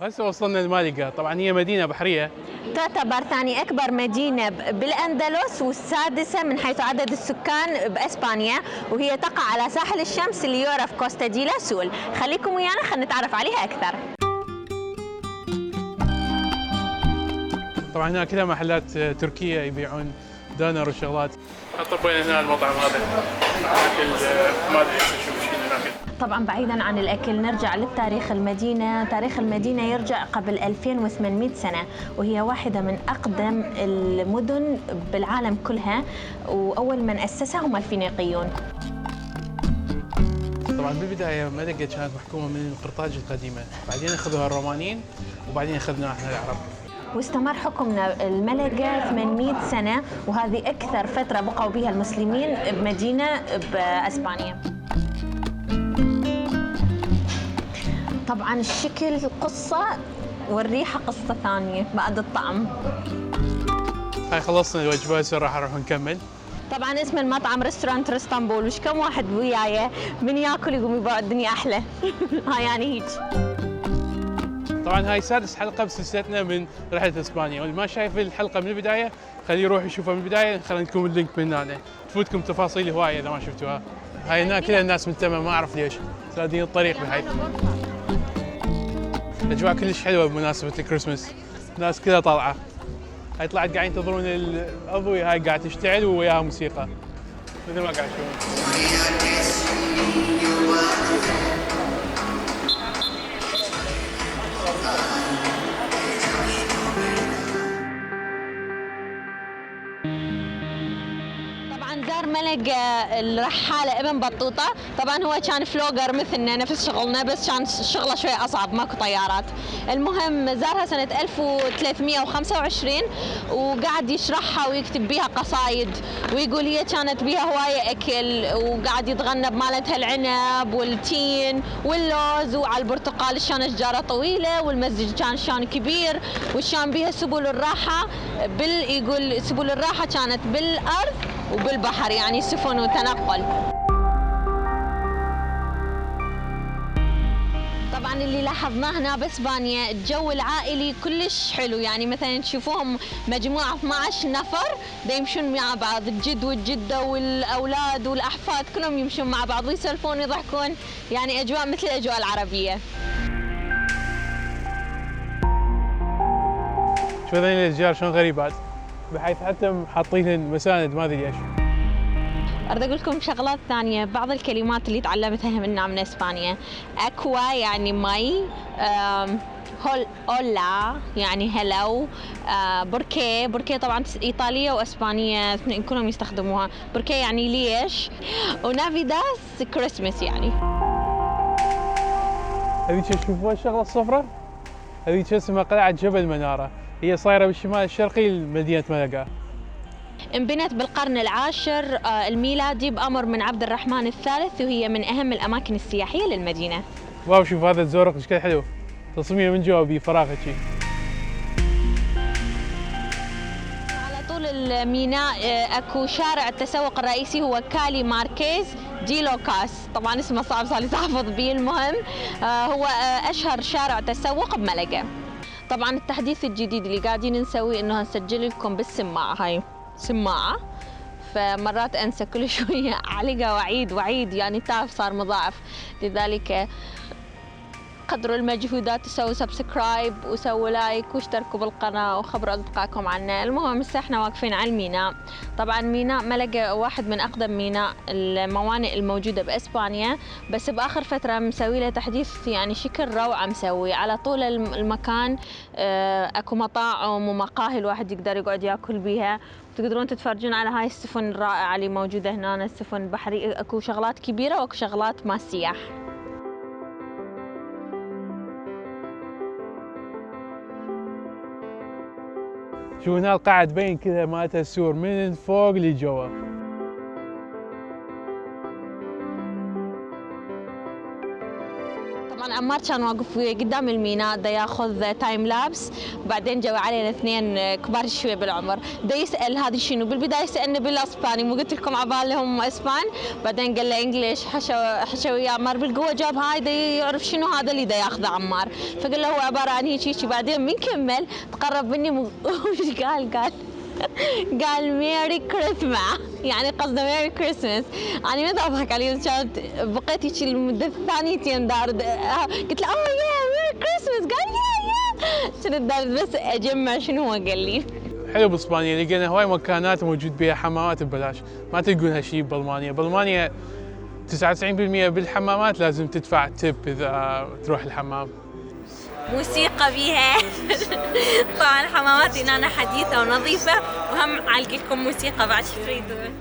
هسه وصلنا لمالقا، طبعا هي مدينة بحرية. تعتبر ثاني أكبر مدينة بالأندلس والسادسة من حيث عدد السكان بأسبانيا، وهي تقع على ساحل الشمس اللي يعرف كوستا دي لا سول. خليكم ويانا خلينا نتعرف عليها أكثر. طبعا هنا كلها محلات تركية يبيعون دونر وشغلات. طبينا هنا المطعم هذا اكل ما ادري شو هناك. طبعا بعيدا عن الأكل نرجع للتاريخ المدينة. تاريخ المدينة يرجع قبل 2800 سنة، وهي واحدة من أقدم المدن بالعالم كلها، وأول من أسسها هم الفينيقيون. طبعا بالبداية ملقا كانت محكومة من قرطاج القديمة، بعدين أخذوها الرومانيين وبعدين أخذناها احنا العرب. واستمر حكمنا الملقا 800 سنة، وهذه أكثر فترة بقوا بها المسلمين بمدينة بأسبانيا. طبعا الشكل قصة والريحة قصة ثانية بعد الطعم. هاي خلصنا الوجبة، هسه راح نروح نكمل. طبعا اسم المطعم ريستورانت اسطنبول، وش كم واحد وياي من ياكل يقوم يبيع الدنيا أحلى. ها يعني هيك. طبعا هاي سادس حلقة بسلسلتنا من رحلة اسبانيا، واللي ما شايف الحلقة من البداية خليه يروح يشوفها من البداية. خلينا لكم اللينك من هنا تفوتكم تفاصيل هواية إذا ما شفتوها. هاي هنا كل الناس مهتمة، ما أعرف ليش سادين الطريق بحي. الأجواء كلش حلوة بمناسبة الكريسماس، الناس كلها طالعة. هاي طلعت قاعدين ينتظرون الأضوية، هاي قاعد تشتعل وياها موسيقى مثل ما قاعد تشوفون. زار ملقا الرحالة ابن بطوطة. طبعا هو كان فلوجر مثلنا نفس شغلنا، بس كان شغله شوي أصعب، ماكو طيارات. المهم زارها سنة 1325 وقاعد يشرحها ويكتب بيها قصايد، ويقول هي كانت بيها هواية أكل، وقاعد يتغنى بمالتها العنب والتين واللوز وعلى البرتقال شان أشجاره طويلة، والمسجد كان شان كبير، وشان بيها سبل الراحة. يقول سبل الراحة كانت بالأرض وبالبحر، يعني سفن وتنقل. طبعا اللي لاحظناه هنا باسبانيا الجو العائلي كلش حلو، يعني مثلا تشوفوهم مجموعه 12 نفر دا يمشون مع بعض، الجد والجده والاولاد والاحفاد كلهم يمشون مع بعض ويسولفون ويضحكون، يعني اجواء مثل الاجواء العربيه. شو هذول الاشجار شلون غريبات، بحيث حتى حاطين مساند ما ادري ليش. أريد أقول لكم شغلات ثانية، بعض الكلمات اللي تعلمتها منها من إسبانيا. أكوا يعني مي، هولا يعني هلو، بوركي طبعا إيطالية وإسبانية كلهم يستخدموها. بوركي يعني ليش، ونافيداس كريسماس يعني. هذيك تشوفوها الشغلة الصفراء، هذيك اسمها قلعة جبل منارة، هي صايرة بالشمال الشرقي لمدينة ملقا. انبنت بالقرن العاشر الميلادي بأمر من عبد الرحمن الثالث، وهي من أهم الأماكن السياحية للمدينة. واو شوف هذا الزورق ايش كذا حلو، تصميمه من جوا بفراغ شي. على طول الميناء اكو شارع التسوق الرئيسي هو كالي ماركيز دي لوكاس، طبعا اسمه صعب صار لي احفظ بيه. المهم هو اشهر شارع تسوق بملقا. طبعا التحديث الجديد اللي قاعدين نسويه انه نسجل لكم بالسماعه، هاي سماعه، فمرات انسى كل شويه اعلقها واعيد يعني التعب صار مضاعف، لذلك قدروا المجهودات، تسووا سبسكرايب وسووا لايك واشتركوا بالقناة وخبروا أصدقائكم عنا. المهم هسه احنا واقفين على الميناء. طبعا ميناء ملقا واحد من أقدم ميناء الموانئ الموجودة بإسبانيا، بس بآخر فترة مسوي له تحديث يعني شكل روعة مسوي. على طول المكان اكو مطاعم ومقاهي الواحد يقدر يقعد ياكل بيها، تقدرون تتفرجون على هاي السفن الرائعة اللي موجودة هنا، السفن البحرية، اكو شغلات كبيرة واكو شغلات مال سياح. شو هنا القاعة تبين كذا مالتها السور من فوق لجوا. طبعا عمار كان واقف قدام الميناء دا ياخذ تايم لابس، وبعدين جو علينا اثنين كبار شوي بالعمر، دا يسال هذه شنو. بالبدايه سالنا بالاسباني، مو قلت لكم عبالهم اسبان، بعدين قال له انجلش، حشى ويا عمار بالقوه، جاب هاي دا يعرف شنو هذا اللي دا ياخذه عمار، فقال له هو عباره عن هيك. بعدين من كمل تقرب مني وش قال ميري كريسماس، يعني قصده ميري كريسماس. انا ما اضحك عليه، كانت بقيت هيك لمده ثانيتين دارد، قلت له اوه يا ميري كريسماس، قال يا كنت دارد بس اجمع شنو هو قال لي. حلو باسبانيا، لقينا هواي مكانات موجود بها حمامات ببلاش، ما تلقون هالشيء بالمانيا. بالمانيا 99% بالحمامات لازم تدفع تيب اذا تروح الحمام. موسيقى بيها طبعا حمامات هنا حديثة ونظيفة، وهم علق لكم موسيقى بعد شو تريدون.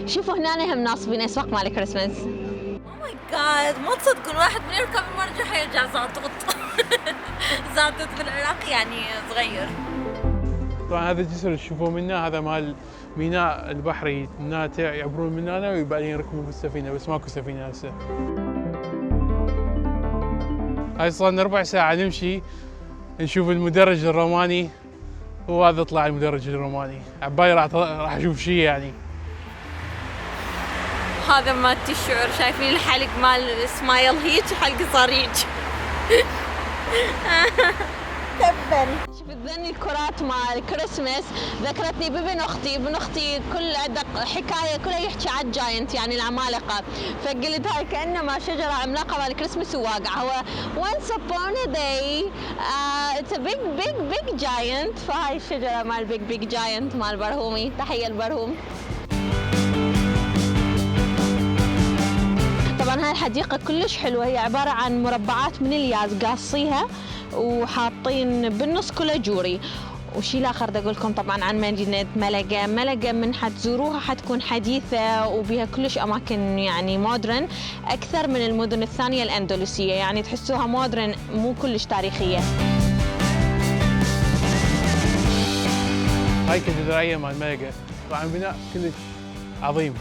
شوفوا هنا هم ناصبين اسواق مال كريسماس. اوه ماي جاد، ما تصدقون واحد من يركب المرجحة يرجع زاطط. زاطط بالعراق يعني صغير. طبعا هذا الجسر اللي تشوفوه منه هذا مال ميناء البحري، الناس يعبرون من هنا وبعدين يركبون بالسفينة، بس ماكو سفينة هسه. هاي صار لنا ربع ساعة نمشي نشوف المدرج الروماني، وهذا طلع المدرج الروماني، عبالي راح اشوف شيء يعني. هذا مال الشعر، شايفين الحلق مال سمايل هيك وحلق صار هيك. تبا شوف تذني الكرات مال كريسماس ذكرتني بابن اختي. ابن اختي كل عنده حكايه كلها يحكي على الجاينت يعني العمالقه، فقلت هاي كانما شجره عملاقه مال كريسماس وواقع. هو once upon a day it's a big giant، فهاي الشجره مال big giant مال برهومي. تحيه البرهوم. طبعا هاي الحديقة كلش حلوة، هي عبارة عن مربعات من الياز قاصيها وحاطين بالنص كله جوري. وشي الاخر بدي اقول لكم طبعا عن مدينة ملقا. ملقا من حتزوروها حتكون حديثة وبها كلش اماكن يعني مودرن، اكثر من المدن الثانية الاندلسية، يعني تحسوها مودرن مو كلش تاريخية. هاي كاتدرائية مال ملقا، طبعا بناء كلش عظيم.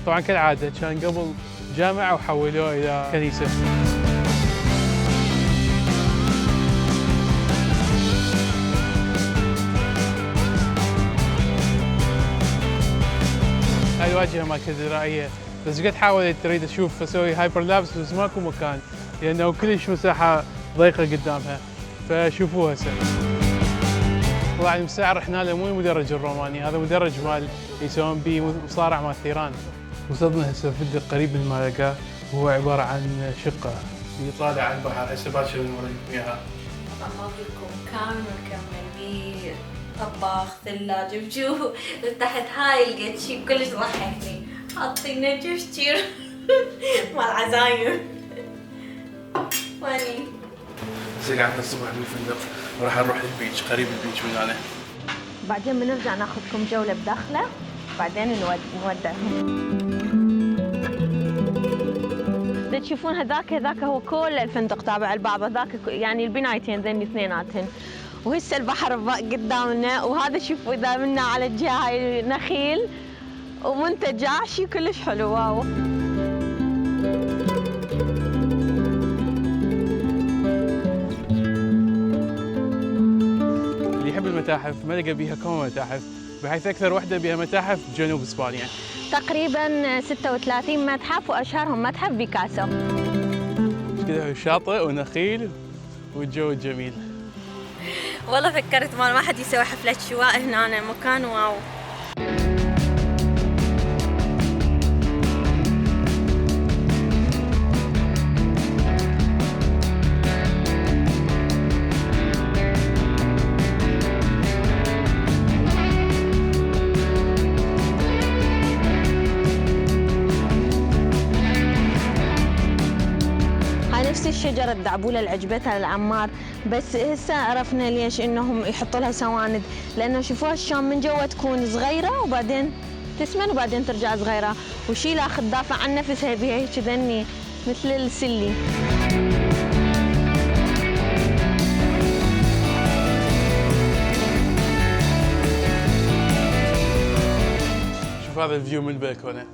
طبعا كالعادة كان قبل جامعة وحولوه إلى كنيسة. هاي الواجهة مال الكاتدرائية، بس قد حاولت تريد أشوف أسوي هايبر لابس بس ماكو مكان، لأنه كلش مساحة ضيقة قدامها، فشوفوها هسه. طلع المساعر رحنا له مو المدرج الروماني، هذا مدرج مال يسوون به مصارع مال ثيران. وصلنا هسه فندق قريب من ملقا، وهو عبارة عن شقة يطالع على البحر. هسه باكر نوريكم اياها. طبعا ما فيكم كامل مكمل بيه طباخ ثلاجة، بشوفوا تحت هاي لقيت شي كلش ضحكني، حاطين جفتير مال عزايم. واني هسه قعدنا الصبح بالفندق وراح نروح للبيتش، قريب البيتش من هنا. بعدين بنرجع ناخذكم جولة بداخله، بعدين نودعهم. تشوفون هذاك هو كل الفندق تابع البابا، ذاك يعني البنايتين ذني اثنيناتهن، وهسه البحر قدامنا. وهذا شوفوا اذا منا على الجهه هاي نخيل ومنتجع، شيء كلش حلو. واو. اللي يحب المتاحف ملقا بيها كم متاحف، بحيث اكثر وحده بها متاحف بجنوب اسبانيا، تقريبا 36 متحف، واشهرهم متحف بيكاسو. كذا شاطئ ونخيل والجو الجميل. والله فكرت مال واحد يسوي حفلة شواء هنا، مكان واو. نفس الشجرة الدعبولة اللي عجبتها للعمار، بس هسه عرفنا ليش انهم يحطوا لها سواند، لانه شوفوها شلون من جوا تكون صغيرة وبعدين تسمن وبعدين ترجع صغيرة، وشي لاخذ تدافع عن نفسها بها هيك ذني مثل السلي. شوف هذا الفيو من البلكونة،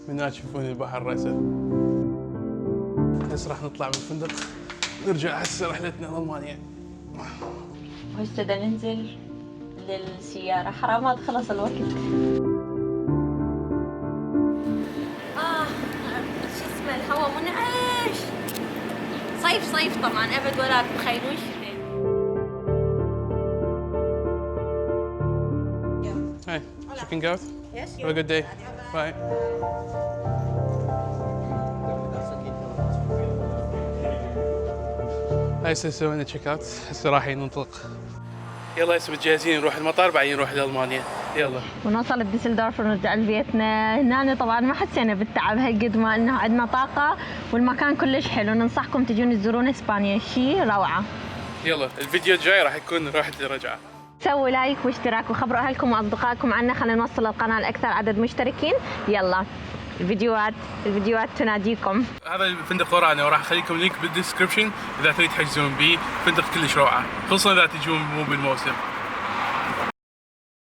من هنا تشوفون البحر راسا. هسه راح نطلع من الفندق نرجع هسه رحلتنا لألمانيا. وهسه بدنا ننزل للسيارة، حرامات خلص الوقت. شو اسمه الهواء منعش. صيف طبعا ابد ولا تتخيلوش. Hey, chicken goat? Yes. Have a good day. Bye. هسه سوينا تشيك اوت، هسه رايحين ننطلق. يلا هسه متجهزين نروح المطار بعدين نروح لألمانيا. يلا. ونوصل بديسلدورف ونرجع لبيتنا. هنا طبعا ما حسينا بالتعب هالقد ما انه عندنا طاقة والمكان كلش حلو، ننصحكم تجون تزورون اسبانيا، شيء روعة. يلا الفيديو الجاي راح يكون روحة الرجعة. سووا لايك واشتراك وخبروا اهلكم واصدقائكم عنا، خلينا نوصل القناة لاكثر عدد مشتركين. يلا الفيديوهات تناديكم. هذا الفندق ثوراني وراح اخليكم لينك بالديسكربشن اذا تريد تحجزون بيه. فندق كلش روعة خصوصا اذا تجون مو بالموسم.